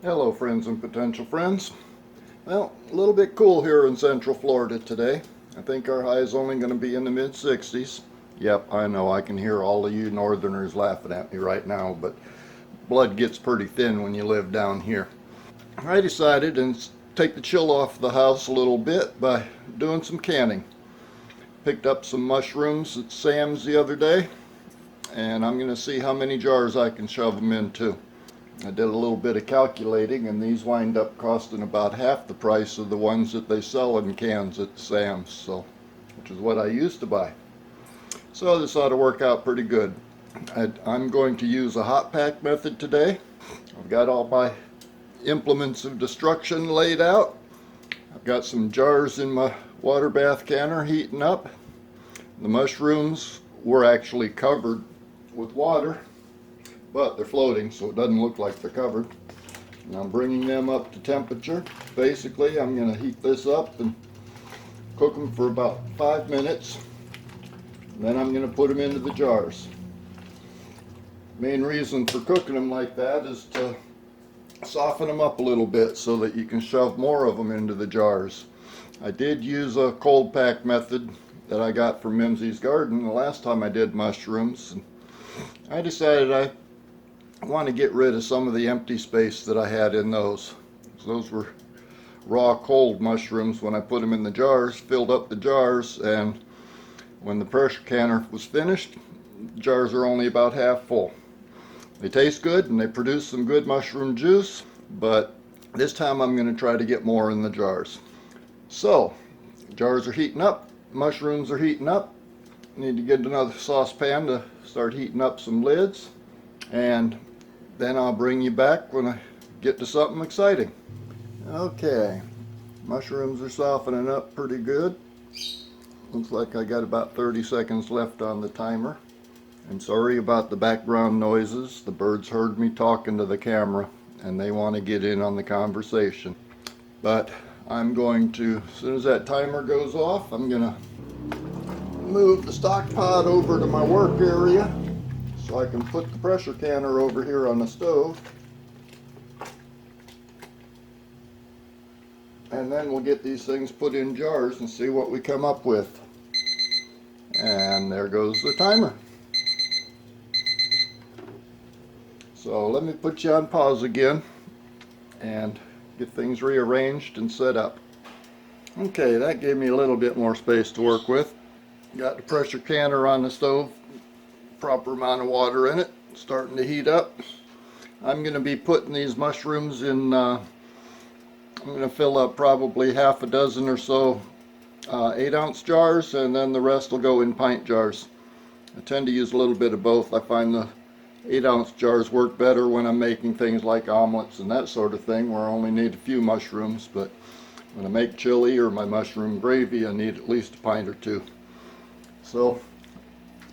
Hello friends and potential friends. Well, a little bit cool here in Central Florida today. I think our high is only going to be in the mid 60s. Yep, I know I can hear all of you northerners laughing at me right now, but blood gets pretty thin when you live down here. I decided to take the chill off the house a little bit by doing some canning. Picked up some mushrooms at Sam's the other day, and I'm going to see how many jars I can shove them into. I did a little bit of calculating, and these wind up costing about half the price of the ones that they sell in cans at Sam's, so which is what I used to buy. So this ought to work out pretty good. I'm going to use a hot pack method today. I've got all my implements of destruction laid out. I've got some jars in my water bath canner heating up. The mushrooms were actually covered with water, but they're floating, so it doesn't look like they're covered. And I'm bringing them up to temperature. Basically, I'm going to heat this up and cook them for about 5 minutes. And then I'm going to put them into the jars. Main reason for cooking them like that is to soften them up a little bit so that you can shove more of them into the jars. I did use a cold pack method that I got from Mimsy's Garden the last time I did mushrooms. And I decided I want to get rid of some of the empty space that I had in those. So those were raw cold mushrooms. When I put them in the jars, filled up the jars, and when the pressure canner was finished, the jars are only about half full. They taste good and they produce some good mushroom juice, but this time I'm going to try to get more in the jars. So, jars are heating up, mushrooms are heating up. Need to get another saucepan to start heating up some lids, and then I'll bring you back when I get to something exciting. Okay, mushrooms are softening up pretty good. Looks like I got about 30 seconds left on the timer. I'm sorry about the background noises. The birds heard me talking to the camera and they want to get in on the conversation. But I'm going to, as soon as that timer goes off, I'm going to move the stock pot over to my work area so I can put the pressure canner over here on the stove. And then we'll get these things put in jars and see what we come up with. And there goes the timer. So let me put you on pause again and get things rearranged and set up. Okay, that gave me a little bit more space to work with. Got the pressure canner on the stove, proper amount of water in it, starting to heat up. I'm going to be putting these mushrooms in, I'm going to fill up probably half a dozen or so 8-ounce jars, and then the rest will go in pint jars. I tend to use a little bit of both. I find the 8-ounce jars work better when I'm making things like omelets and that sort of thing, where I only need a few mushrooms, but when I make chili or my mushroom gravy, I need at least a pint or two. So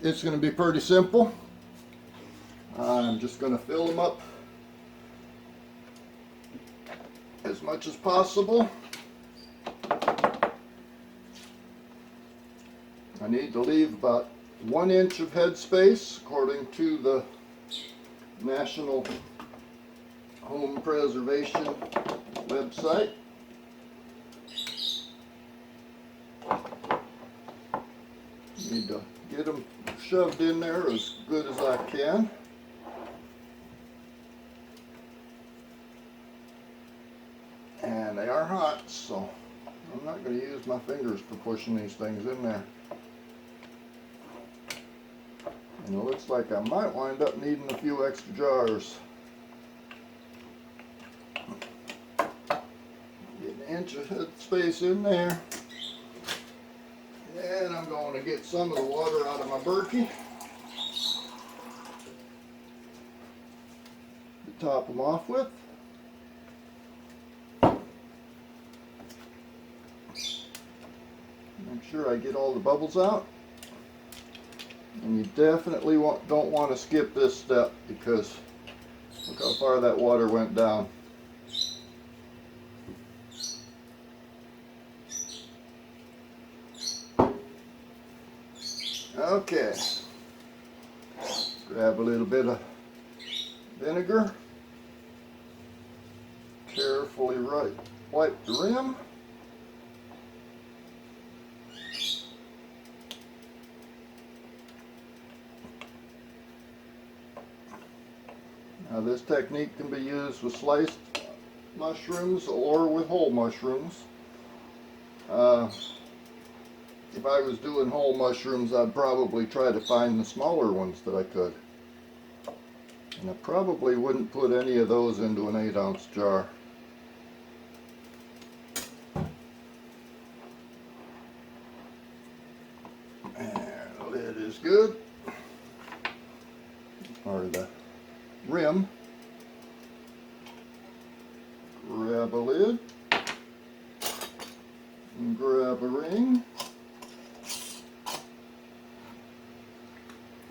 it's going to be pretty simple. I'm just going to fill them up as much as possible. I need to leave about 1 inch of head space according to the National Home Preservation website. Need to get them shoved in there as good as I can. And they are hot, so I'm not going to use my fingers for pushing these things in there. And it looks like I might wind up needing a few extra jars. Get an inch of head space in there. And I'm going to get some of the water out of my Berkey to top them off with. Make sure I get all the bubbles out. And you definitely don't want to skip this step, because look how far that water went down. Okay, grab a little bit of vinegar. Carefully wipe the rim. Now this technique can be used with sliced mushrooms or with whole mushrooms. If I was doing whole mushrooms, I'd probably try to find the smaller ones that I could. And I probably wouldn't put any of those into an 8-ounce jar. And the lid is good. Or the rim. Grab a lid. And grab a ring.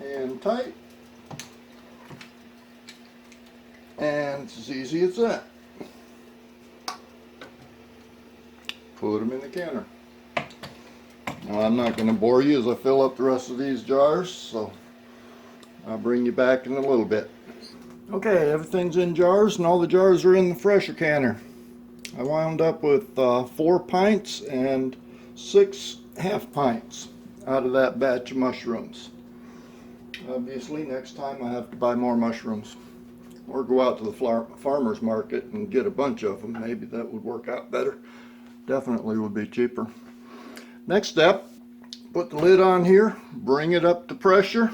And tight. And it's as easy as that. Put them in the canner. Now I'm not going to bore you as I fill up the rest of these jars, so I'll bring you back in a little bit. Okay, everything's in jars and all the jars are in the Fresher canner. I wound up with 4 pints and 6 half pints out of that batch of mushrooms. Obviously, next time I have to buy more mushrooms. Or go out to the farmer's market and get a bunch of them. Maybe that would work out better. Definitely would be cheaper. Next step, put the lid on here, bring it up to pressure.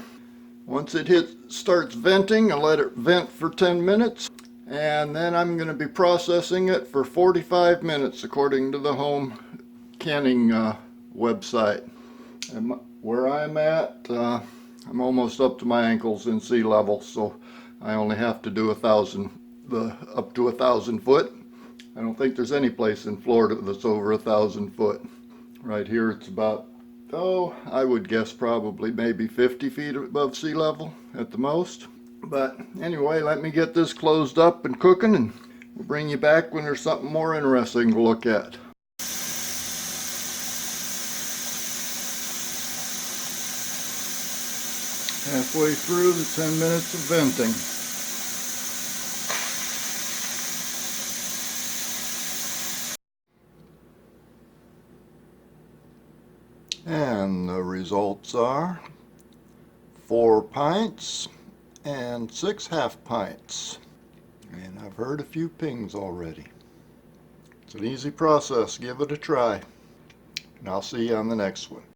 Once it starts venting, I'll let it vent for 10 minutes. And then I'm going to be processing it for 45 minutes according to the home canning website. And where I'm at, I'm almost up to my ankles in sea level, so I only have to do up to 1,000 foot. I don't think there's any place in Florida that's over 1,000 foot. Right here it's about, I would guess probably maybe 50 feet above sea level at the most. But anyway, let me get this closed up and cooking, and we'll bring you back when there's something more interesting to look at. Halfway through the 10 minutes of venting. And the results are 4 pints and 6 half pints. And I've heard a few pings already. It's an easy process. Give it a try. And I'll see you on the next one.